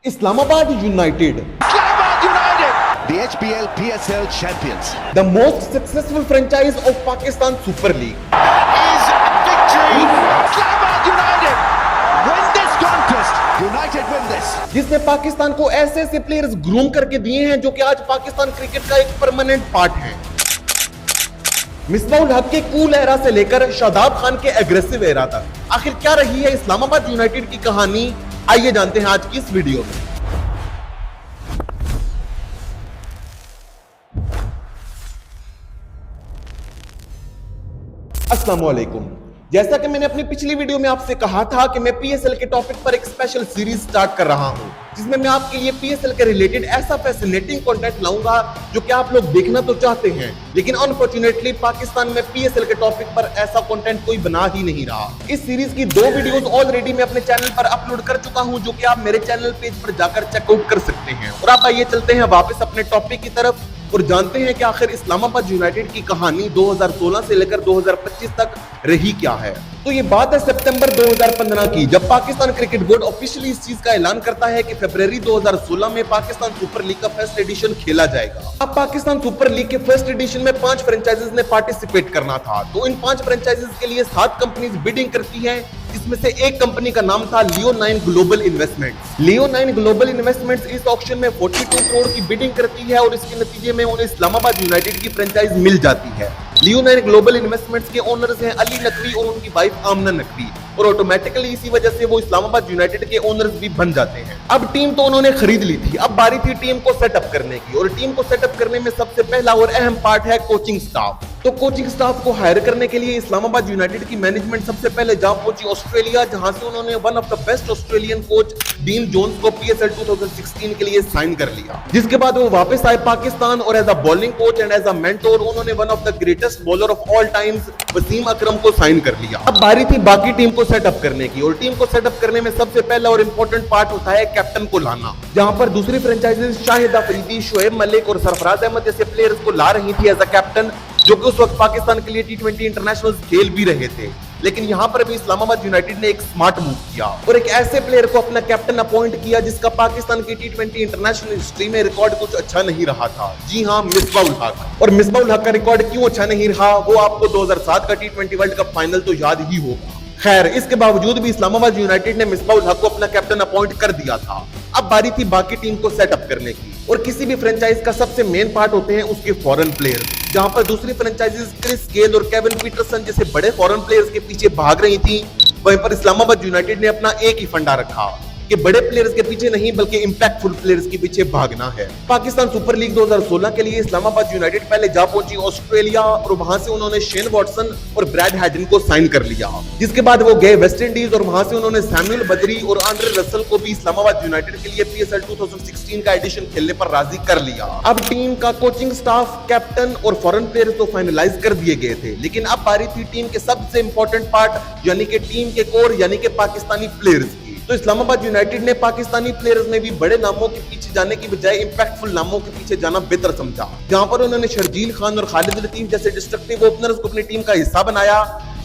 Islamabad United, the HBL PSL champions. the most successful franchise of Pakistan Super League. Is victory. Islamabad United win this contest. United win this. जिसने पाकिस्तान को ऐसे ऐसे players groom करके दिए हैं जो कि आज पाकिस्तान क्रिकेट का एक परमानेंट पार्ट है। मिसबाह उल हक के कूल एरा से लेकर शादाब खान के एग्रेसिव एरा तक, आखिर क्या रही है इस्लामाबाद यूनाइटेड की कहानी, आइए जानते हैं आज की इस वीडियो में। अस्सलाम वालेकुम। जैसा कि मैंने अपनी पिछली वीडियो में आपसे कहा था कि मैं पीएसएल के टॉपिक पर एक स्पेशल सीरीज स्टार्ट कर रहा हूं, जिसमें मैं आपके लिए पीएसएल के रिलेटेड ऐसा फैसिनेटिंग कंटेंट लाऊंगा जो कि आप लोग देखना तो चाहते हैं, लेकिन अनफॉर्चुनेटली पाकिस्तान में पीएसएल के टॉपिक पर ऐसा कंटेंट कोई बना ही नहीं रहा। इस सीरीज की 2 वीडियोस ऑलरेडी मैं अपने चैनल पर अपलोड कर चुका हूं, जो कि आप मेरे चैनल पेज पर जाकर चेकआउट कर सकते हैं। और अब आइए चलते हैं वापस अपने टॉपिक की तरफ और जानते हैं कि आखिर इस्लामाबाद यूनाइटेड की कहानी 2016 से लेकर 2025 तक रही क्या है। तो ये बात है सितंबर 2015 की, जब पाकिस्तान क्रिकेट बोर्ड ऑफिशियली इस चीज का ऐलान करता है कि फरवरी 2016 में पाकिस्तान सुपर लीग का फर्स्ट एडिशन खेला जाएगा। अब पाकिस्तान सुपर लीग के फर्स्ट एडिशन में 5 फ्रेंचाइजीज ने पार्टिसिपेट करना था, तो इन 5 फ्रेंचाइजीज के लिए 7 कंपनीज बिडिंग करती हैं, जिसमें से एक कंपनी का नाम था लियो9 ग्लोबल इन्वेस्टमेंट्स। लियो9 ग्लोबल इन्वेस्टमेंट्स इस ऑक्शन में 42 करोड़ की बिडिंग करती है और इसके नतीजे में उन्हें इस्लामाबाद यूनाइटेड की फ्रेंचाइज मिल जाती है। लियो9 ग्लोबल इन्वेस्टमेंट्स के ओनर्स हैं अली नकवी और उनकी वाइफ आमना नकवी, और ऑटोमेटिकली इसी वजह से वो इस्लामाबाद यूनाइटेड के ओनर्स भी बन जाते हैं। अब टीम तो उन्होंने खरीद ली थी, अब बारी थी टीम को सेटअप करने की, और टीम को सेटअप करने में सबसे पहला और अहम पार्ट है कोचिंग स्टाफ। तो कोचिंग स्टाफ को हायर करने के लिए इस्लामाबाद यूनाइटेड की मैनेजमेंट सबसे पहले जा पहुंची ऑस्ट्रेलिया, जहां से उन्होंने one of the best Australian coach Dean Jones को पीएसएल 2016 के लिए साइन कर लिया। जिसके बाद वो वापस आए पाकिस्तान और as a bowling coach and as a mentor उन्होंने one of the greatest bowler of all times Wasim Akram को साइन कर लिया। अब बारी थी बाकी टीम को सेटअप करने की, और टीम को सेटअप करने में सबसे पहला और इंपॉर्टेंट पार्ट होता है कैप्टन को लाना, जहां पर दूसरी फ्रेंचाइजीज शाहिद अफरीदी, शोएब मलिक और सरफराज अहमद जैसे प्लेयर्स को ला रही थी एज अ कैप्टन, जो कि उस वक्त पाकिस्तान के लिए टी20 इंटरनेशनल खेल भी रहे थे। लेकिन यहां पर भी इस्लामाबाद यूनाइटेड ने एक स्मार्ट मूव किया और एक ऐसे प्लेयर को अपना कैप्टन अपॉइंट किया जिसका पाकिस्तान की टी20 इंटरनेशनल हिस्ट्री में रिकॉर्ड कुछ अच्छा नहीं रहा था। जी हां, मिसबाह उल हक। और मिसबाह उल हक का रिकॉर्ड क्यों अच्छा नहीं रहा, वो आपको 2007 का टी20 वर्ल्ड कप फाइनल तो याद ही होगा। खैर, इसके बावजूद भी इस्लामाबाद यूनाइटेड ने मिसबाह उल हक को अपना कैप्टन अपॉइंट कर दिया था। अब बारी थी बाकी टीम को सेटअप करने की, और किसी भी फ्रेंचाइज का सबसे मेन पार्ट होते हैं उसके फॉरेन प्लेयर्स, जहां पर दूसरी फ्रेंचाइजीज क्रिस गेल और केविन पीटरसन जैसे बड़े फॉरेन प्लेयर्स के पीछे भाग रही थी, वहीं पर इस्लामाबाद यूनाइटेड ने अपना एक ही फंडा रखा कि बड़े प्लेयर्स के पीछे नहीं बल्कि इंपैक्टफुल प्लेयर्स के पीछे भागना है। पाकिस्तान सुपर लीग 2016 के लिए इस्लामाबाद यूनाइटेड पहले जा पहुंची ऑस्ट्रेलिया, और वहां से उन्होंने शेन वॉटसन और ब्रैड हैडन को साइन कर लिया। जिसके बाद वो गए वेस्ट इंडीज और वहां से उन्होंने सैमुअल बदरी और आंद्रे रसल को भी इस्लामाबाद यूनाइटेड के लिए पीएसएल 2016 का एडिशन खेलने पर राजी कर लिया। अब टीम का कोचिंग स्टाफ, कैप्टन और फॉरेन प्लेयर्स तो फाइनलाइज कर दिए गए थे, लेकिन अब बारी थी टीम के सबसे इंपॉर्टेंट पार्ट यानी कि टीम के कोर यानी कि पाकिस्तानी प्लेयर्स। तो इस्लामाबाद यूनाइटेड ने पाकिस्तानी प्लेयर्स में भी बड़े नामों के पीछे जाने की बजाय इंपैक्टफुल नामों के पीछे जाना बेहतर समझा, जहां पर उन्होंने शर्जील खान और खालिद लतीफ जैसे डिस्ट्रक्टिव ओपनर्स को अपनी टीम का हिस्सा बनाया।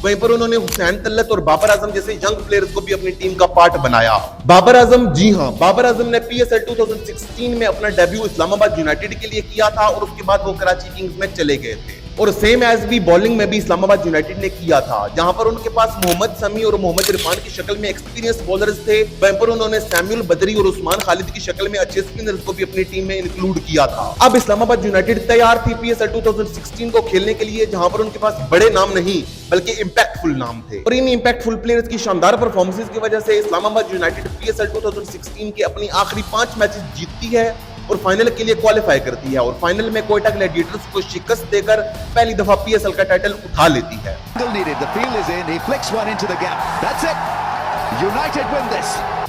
वहीं पर उन्होंने हुसैन तल्लत और बाबर आजम जैसे यंग प्लेयर्स को भी अपनी टीम का पार्ट बनाया। बाबर आजम, जी हां, बाबर आजम ने पीएसएल 2016 में अपना डेब्यू इस्लामाबाद यूनाइटेड के लिए किया था, और उसके बाद वो कराची किंग्स में चले गए थे। और सेम एज भी बॉलिंग में भी इस्लामाबाद यूनाइटेड ने किया था, जहां पर उनके पास मोहम्मद समी और मोहम्मद इरफान की शक्ल में एक्सपीरियंस बॉलर्स थे। वहीं पर उन्होंने सैमुअल बदरी और उस्मान खालिद की शक्ल में अच्छे स्पिनर्स को भी अपनी टीम में इंक्लूड किया था। अब इस्लामाबाद यूनाइटेड तैयार थी पीएसएल 2016 को खेलने के लिए, जहां पर उनके पास बड़े नाम नहीं बल्कि इंपैक्टफुल नाम थे, और इन इंपैक्टफुल प्लेयर्स की शानदार परफॉर्मेंसेस की वजह से इस्लामाबाद यूनाइटेड पीएसएल 2016 के अपनी आखिरी 5 मैचेस जीतती है और फाइनल के लिए क्वालिफाई करती है, और फाइनल में कोयटा ग्लैडिएटर्स को शिकस्त देकर पहली दफा पीएसएल का टाइटल उठा लेती है।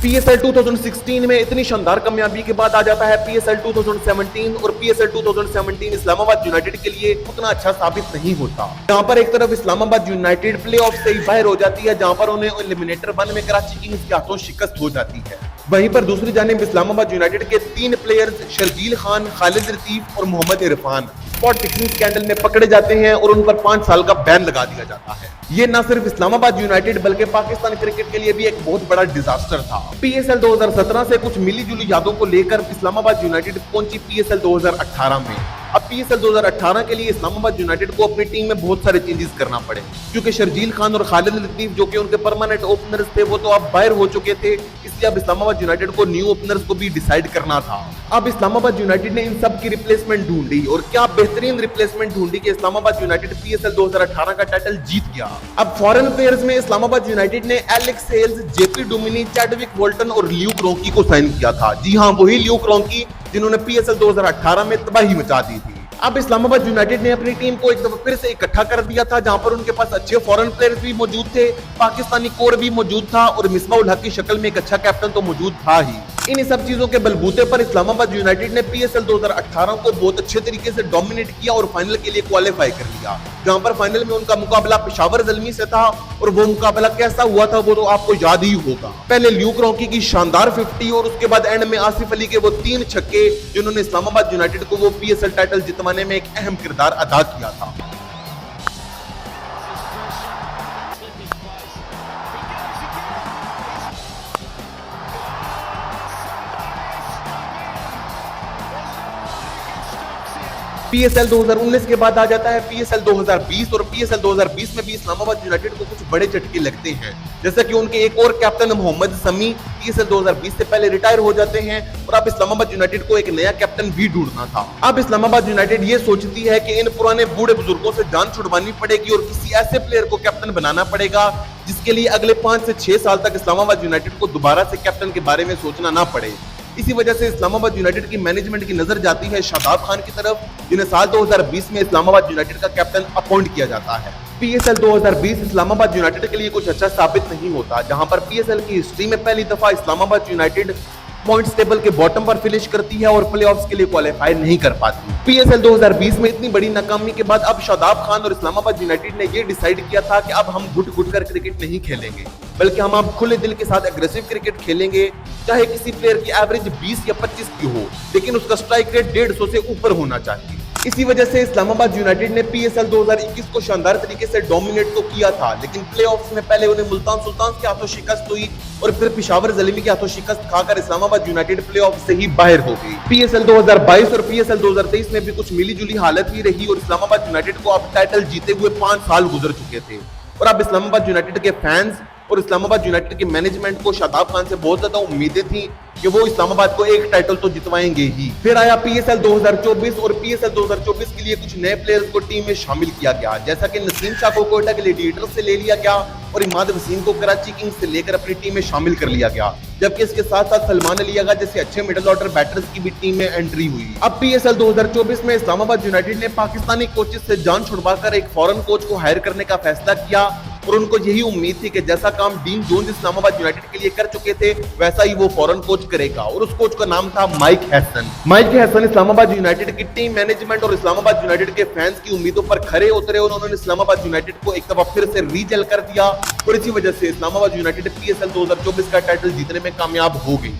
पीएसएल 2016 में इतनी शानदार कामयाबी के बाद आ जाता है पीएसएल 2017, और पीएसएल 2017 इस्लामाबाद यूनाइटेड के लिए उतना अच्छा साबित नहीं होता। यहाँ पर एक तरफ इस्लामाबाद यूनाइटेड प्लेऑफ से ही बाहर हो जाती है, जहां पर उन्हें एलिमिनेटर 1 में कराची किंग्स के हाथों शिकस्त हो जाती है। वहीं पर दूसरी जानिब इस्लामाबाद यूनाइटेड के 3 प्लेयर्स शर्जील खान, खालिद लतीफ और Mohammad Irfan spot fixing scandal में पकड़े जाते हैं और उन पर 5 साल का बैन लगा दिया जाता है। ये न सिर्फ इस्लामाबाद यूनाइटेड बल्कि पाकिस्तान क्रिकेट के लिए भी एक बहुत बड़ा डिजास्टर था। पीएसएल 2017 से कुछ मिली जुली यादों को लेकर इस्लामाबाद यूनाइटेड पहुंची पीएसएल 2018 में। अब पीएसएल 2018 के लिए इस्लामाबाद यूनाइटेड को अपनी टीम में बहुत सारे चेंजेस करना पड़े, क्योंकि शर्जील खान और खालिद लतीफ जो कि उनके परमानेंट ओपनर्स थे वो तो अब बाहर हो चुके थे, इसलिए अब इस्लामाबाद यूनाइटेड को न्यू ओपनर्स को भी डिसाइड करना था। अब इस्लामाबाद यूनाइटेड ने इन सब की रिप्लेसमेंट ढूंढी और क्या बेहतरीन रिप्लेसमेंट ढूंढी कि इस्लामाबाद यूनाइटेड पीएसएल 2018 का टाइटल जीत गया। अब फॉरेन प्लेयर्स में इस्लामाबाद यूनाइटेड ने Alex Hales, JP Duminy, Chadwick Walton और ल्यूक रॉन्की को साइन किया था। जी हाँ, वही ल्यूक रॉन्की जिन्होंने पीएसएल 2018 में तबाही मचा दी थी। अब इस्लामाबाद यूनाइटेड ने अपनी टीम को एक दफा फिर से इकट्ठा कर दिया था, जहां पर उनके पास अच्छे फॉरेन प्लेयर्स भी मौजूद थे, पाकिस्तानी कोर भी मौजूद था और मिसबाह उल हक की शक्ल में एक अच्छा कैप्टन तो मौजूद था ही। इन सब चीजों के बलबूते पर इस्लामाबाद यूनाइटेड ने पीएसएल 2018 को बहुत अच्छे तरीके से डोमिनेट किया और फाइनल के लिए क्वालिफाई कर लिया, जहां पर फाइनल में उनका मुकाबला पेशावर ज़ल्मी से था और वो मुकाबला कैसा हुआ था वो तो आपको याद ही होगा। पहले ल्यूक रॉन्की की शानदार 50 और उसके बाद एंड में आसिफ अली के वो 3 छक्के जिन्होंने इस्लामाबाद यूनाइटेड को वो पीएसएल टाइटल जितवाने में एक अहम किरदार अदा किया था। पीएसएल 2019 के बाद आ जाता है पीएसएल 2020 और पीएसएल 2020 में भी इस्लामाबाद यूनाइटेड को कुछ बड़े झटके लगते हैं, जैसा कि उनके एक और कैप्टन मोहम्मद शमी पीएसएल 2020 से पहले रिटायर हो जाते हैं और अब इस्लामाबाद यूनाइटेड को एक नया कैप्टन भी ढूंढना था। अब इस्लामाबाद यूनाइटेड ये सोचती है कि इन पुराने बूढ़े बुजुर्गों से जान छुड़वानी पड़ेगी और किसी ऐसे प्लेयर को कैप्टन बनाना पड़ेगा जिसके लिए अगले 5 से 6 साल तक इस्लामाबाद यूनाइटेड को दोबारा से कैप्टन के बारे में सोचना ना पड़े। इसी वजह से इस्लामाबाद यूनाइटेड की मैनेजमेंट की नजर जाती है शादाब खान की तरफ, जिन्हें साल 2020 में इस्लामाबाद यूनाइटेड का कैप्टन अपॉइंट किया जाता है। पीएसएल 2020 इस्लामाबाद यूनाइटेड के लिए कुछ अच्छा साबित नहीं होता, जहां पर पीएसएल की हिस्ट्री में पहली दफा इस्लामाबाद यूनाइटेड पॉइंट्स टेबल के बॉटम पर फिनिश करती है और प्लेऑफ्स के लिए क्वालिफाई नहीं कर पाती। पीएसएल 2020 में इतनी बड़ी नाकामी के बाद अब शादाब खान और इस्लामाबाद यूनाइटेड ने ये डिसाइड किया था कि अब हम घुट कर क्रिकेट नहीं खेलेंगे, बल्कि हम अब खुले दिल के साथ एग्रेसिव क्रिकेट खेलेंगे, चाहे किसी प्लेयर की एवरेज 20 या 25 की हो, लेकिन उसका स्ट्राइक रेट 150 से ऊपर होना चाहिए। इसी वजह से इस्लामाबाद यूनाइटेड ने पीएसएल 2021 को शानदार तरीके से डोमिनेट तो किया था, लेकिन प्लेऑफ्स में पहले उन्हें मुल्तान सुल्तान के हाथों शिकस्त हुई और फिर पेशावर ज़ल्मी के हाथों शिकस्त खाकर इस्लामाबाद यूनाइटेड प्लेऑफ से ही बाहर हो गई। पीएसएल 2022 और पीएसएल 2023 में भी कुछ मिली जुली हालत ही रही और इस्लामाबाद यूनाइटेड को अब टाइटल जीते हुए 5 साल गुजर चुके थे और अब इस्लामाबाद यूनाइटेड के फैंस और इस्लामाबाद यूनाइटेड के मैनेजमेंट को शादाब खान से बहुत ज्यादा उम्मीदें थी कि वो इस्लामाबाद को एक टाइटल तो जितवाएंगे ही। फिर आया पीएसएल 2024 और पीएसएल 2024 के लिए कुछ नए प्लेयर्स को टीम में शामिल किया गया, जैसा कि नसीम शाह को कोयटा ग्लैडिएटर्स से ले लिया गया और इमाद वसीम को कराची किंग्स से लेकर अपनी टीम में शामिल कर लिया गया, जबकि इसके साथ साथ सलमान अली आगा जैसे अच्छे मिडिल ऑर्डर बैटर्स की भी टीम में एंट्री हुई। अब पीएसएल 2024 में इस्लामाबाद यूनाइटेड ने पाकिस्तानी कोचेस से जान छुड़वाकर एक फॉरेन कोच को हायर करने का फैसला किया और उनको यही उम्मीद थी कि जैसा काम डीन जोन्स इस्लामाबाद यूनाइटेड के लिए कर चुके थे वैसा ही वो फॉरेन कोच करेगा और उस कोच का नाम था mic Hesson. Mic Hesson Islamabad United की टीम मैनेजमेंट और इस्लामाबाद यूनाइटेड के फैंस की उम्मीदों पर खरे उतरे और उन्होंने इस्लामाबाद यूनाइटेड को एक दफा फिर से रीजेल कर दिया और इसी वजह से इस्लामाबाद यूनाइटेड पीएसएल 2024 का टाइटल जीतने में कामयाब हो गई।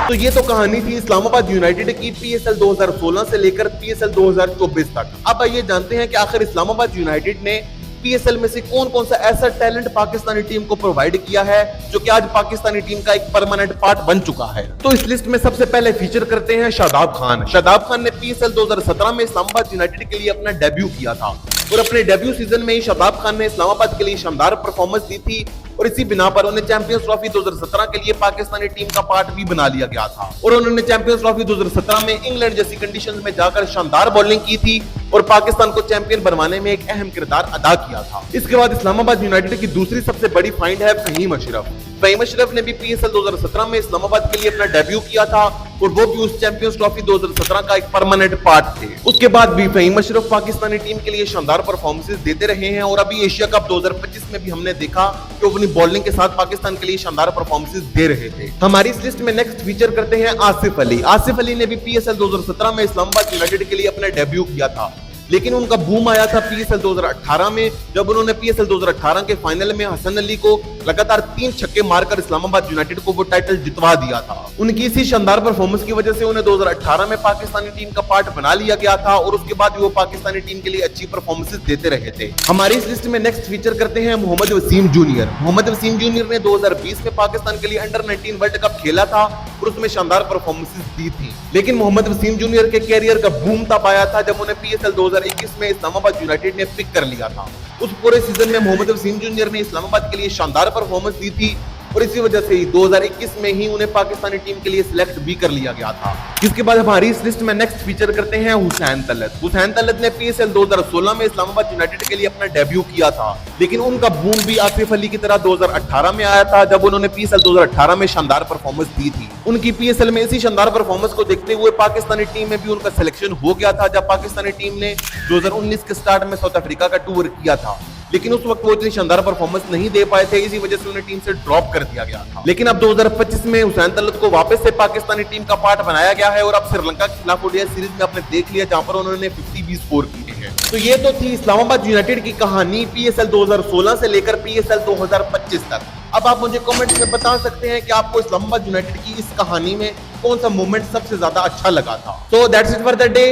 तो ये तो कहानी थी इस्लामाबाद यूनाइटेड की पीएसएल 2016 से लेकर पीएसएल 2024 तक। अब आइए जानते हैं कि आखिर इस्लामाबाद यूनाइटेड ने पीएसएल में से कौन कौन सा ऐसा टैलेंट पाकिस्तानी टीम को प्रोवाइड किया है जो कि आज पाकिस्तानी टीम का एक परमानेंट पार्ट बन चुका है। तो इस लिस्ट में सबसे पहले फीचर करते हैं शादाब खान। शादाब खान ने पीएसएल 2017 में इस्लामाबाद यूनाइटेड के लिए अपना डेब्यू किया था और अपने डेब्यू सीजन में ही शादाब खान ने इस्लामाबाद के लिए शानदार परफॉर्मेंस दी थी और इसी बिना पर उन्हें चैंपियंस ट्रॉफी 2017 के लिए पाकिस्तानी टीम का पार्ट भी बना लिया गया था और उन्होंने चैंपियंस ट्रॉफी 2017 में इंग्लैंड जैसी कंडीशंस में जाकर शानदार बॉलिंग की थी और पाकिस्तान को चैंपियन बनवाने में एक अहम किरदार अदा किया था। इसके बाद इस्लामाबाद यूनाइटेड की दूसरी सबसे बड़ी फाइंड है फहीम अशरफ। फहीम अशरफ ने भी पीएसएल 2017 में इस्लामाबाद के लिए अपना डेब्यू किया था और वो भी उस चैंपियंस ट्रॉफी 2017 का एक परमानेंट पार्ट थे। उसके बाद भी फहीम अशरफ पाकिस्तानी टीम के लिए शानदार परफॉर्मेंसेस देते रहे हैं और अभी एशिया कप 2025 में भी हमने देखा कि वो अपनी बॉलिंग के साथ पाकिस्तान के लिए शानदार परफॉर्मेंसेस दे रहे थे। हमारी इस लिस्ट में नेक्स्ट फीचर करते हैं आसिफ अली। आसिफ अली ने भी पीएसएल 2017 में इस्लामाबाद यूनाइटेड के लिए अपना डेब्यू किया था लेकिन उनका बूम आया था पीएसएल 2018 में, जब उन्होंने पीएसएल 2018 के फाइनल में हसन अली को लगातार 3 छक्के मारकर इस्लामाबाद यूनाइटेड को वो टाइटल जितवा दिया था। उनकी इसी शानदार परफॉर्मेंस की वजह से उन्हें 2018 में पाकिस्तानी टीम का पार्ट बना लिया गया था और उसके बाद वो पाकिस्तानी टीम के लिए अच्छी परफॉर्मेंसेस देते रहे थे। हमारी इस लिस्ट में नेक्स्ट फीचर करते हैं मोहम्मद वसीम जूनियर। मोहम्मद वसीम जूनियर ने 2020 में पाकिस्तान के लिए अंडर 19 वर्ल्ड कप खेला था और उसमें शानदार परफॉर्मेंसेस दी थी। लेकिन मोहम्मद वसीम जूनियर के कैरियर का बूम तब आया था जब उन्हें पीएसएल 2021 में इस्लामाबाद यूनाइटेड ने पिक कर लिया था। उस पूरे सीजन में मोहम्मद वसीम जूनियर ने इस्लामाबाद के लिए शानदार परफॉर्मेंस दी थी और इसी वजह से 2021 में ही उन्हें पाकिस्तानी टीम के लिए सिलेक्ट भी कर लिया गया था। जिसके बाद हमारी इस लिस्ट में नेक्स्ट फीचर करते हैं हुसैन तलत। हुसैन तलत ने पीएसएल 2016 में इस्लामाबाद यूनाइटेड के लिए अपना डेब्यू किया था, लेकिन उनका बूम भी आसिफ अली की तरह 2018 में आया था जब उन्होंने पीएसएल 2018 में शानदार परफॉर्मेंस दी थी। उनकी पीएसएल में इसी शानदार परफॉर्मेंस को देखते हुए पाकिस्तानी टीम में भी उनका सिलेक्शन हो गया था जब पाकिस्तानी टीम ने 2019 के स्टार्ट में साउथ अफ्रीका का टूर किया था। लेकिन उस वक्त वो इतनी शानदार परफॉर्मेंस नहीं दे पाए थे, इसी वजह से उन्हें टीम से ड्रॉप कर दिया गया था। लेकिन अब 2025 में हुसैन तलत को वापस से पाकिस्तानी टीम का पार्ट बनाया गया है और अब श्रीलंका के खिलाफ ओडीआई सीरीज में आपने देख लिया जहां पर उन्होंने 50 भी स्कोर किए हैं। तो ये तो थी इस्लामाबाद यूनाइटेड की कहानी पीएसएल 2016 से लेकर पीएसएल 2025 तक। अब आप मुझे कमेंट्स में बता सकते हैं कि आपको इस्लामाबाद यूनाइटेड की इस कहानी में कौन सा मोमेंट सबसे ज्यादा अच्छा लगा था। So that's it for the day.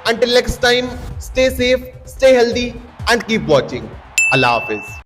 Until next time, stay safe, stay healthy and keep watching. Allah Hafiz.